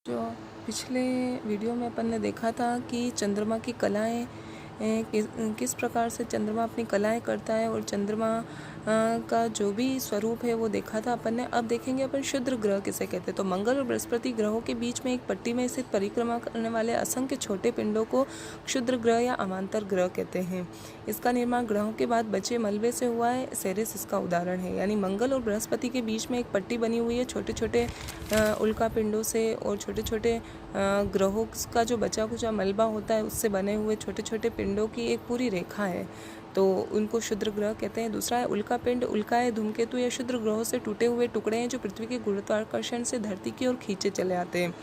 जो पिछले वीडियो में अपन ने देखा था कि चंद्रमा की कलाएं किस प्रकार से चंद्रमा अपनी कलाएं करता है और चंद्रमा का जो भी स्वरूप है वो देखा था अपन ने। अब देखेंगे अपन क्षुद्र ग्रह किसे कहते हैं। तो मंगल और बृहस्पति ग्रहों के बीच में एक पट्टी में स्थित परिक्रमा करने वाले असंख्य छोटे पिंडों को क्षुद्र ग्रह या अवान्तर ग्रह कहते हैं। इसका निर्माण ग्रहों के बाद बचे मलबे से हुआ है। सेरेस इसका उदाहरण है। यानी मंगल और बृहस्पति के बीच में एक पट्टी बनी हुई है छोटे छोटे उल्का पिंडों से, और छोटे छोटे ग्रहों का जो बचा कुचा मलबा होता है उससे बने हुए छोटे छोटे पिंडों की एक पूरी रेखा है, तो उनको क्षुद्र ग्रह कहते हैं। दूसरा है उल्का पिंड। उल्काएं धूमकेतु या क्षुद्र ग्रहों से टूटे हुए टुकड़े हैं जो पृथ्वी के गुरुत्वाकर्षण से धरती की ओर खींचे चले आते हैं।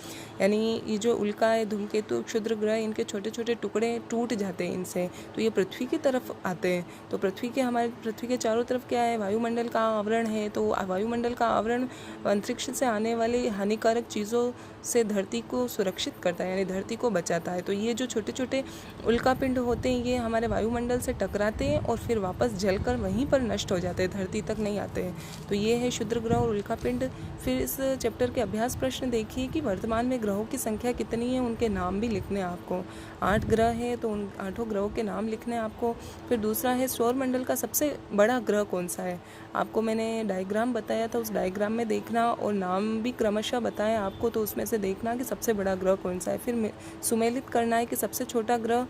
यानी ये जो उल्काएं, धूमकेतु, क्षुद्र ग्रह, इनके छोटे छोटे टुकड़े टूट जाते हैं इनसे, तो ये पृथ्वी की तरफ आते हैं। तो हमारे पृथ्वी के चारों तरफ क्या है, वायुमंडल का आवरण है। तो वायुमंडल का आवरण अंतरिक्ष से आने वाली हानिकारक चीज़ों से धरती को सुरक्षित करता है, यानी धरती को बचाता है। तो ये जो छोटे छोटे उल्का पिंड होते हैं ये हमारे वायुमंडल से टकराते हैं और फिर वापस जलकर वहीं पर नष्ट हो जाते हैं, धरती तक नहीं आते हैं। तो ये है क्षुद्र ग्रह और उल्का पिंड। फिर इस चैप्टर के अभ्यास प्रश्न देखिए कि वर्तमान में ग्रहों की संख्या कितनी है, उनके नाम भी लिखने हैं आपको। 8 ग्रह है तो उन 8 ग्रहों के नाम लिखने हैं आपको। फिर दूसरा है सौर मंडल का सबसे बड़ा ग्रह कौन सा है। आपको मैंने डायग्राम बताया था, उस डायग्राम में देखना और नाम भी क्रमशः बताया आपको, तो उसमें से देखना कि सबसे बड़ा ग्रह कौन सा है। फिर सुमेलित करना है कि सबसे छोटा ग्रह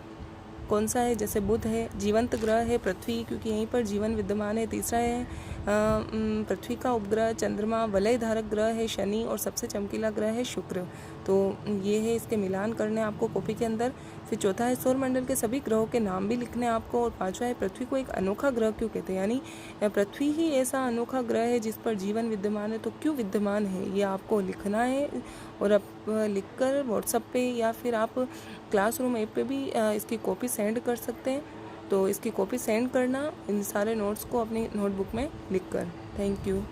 कौन सा है। जैसे बुध है, जीवंत ग्रह है पृथ्वी, क्योंकि यहीं पर जीवन विद्यमान है। तीसरा है पृथ्वी का उपग्रह चंद्रमा। वलय धारक ग्रह है शनि, और सबसे चमकीला ग्रह है शुक्र। तो ये है, इसके मिलान करने आपको कॉपी के अंदर। फिर चौथा है सौर मंडल के सभी ग्रहों के नाम भी लिखने आपको। और पांचवा है पृथ्वी को एक अनोखा ग्रह क्यों कहते हैं, यानी पृथ्वी ही ऐसा अनोखा ग्रह है जिस पर जीवन विद्यमान है, तो क्यों विद्यमान है ये आपको लिखना है। और अब लिखकर व्हाट्सएप पे या फिर आप क्लासरूम ऐप पे भी इसकी कॉपी सेंड कर सकते हैं। तो इसकी कॉपी सेंड करना इन सारे नोट्स को अपनी नोटबुक में लिखकर। Thank you.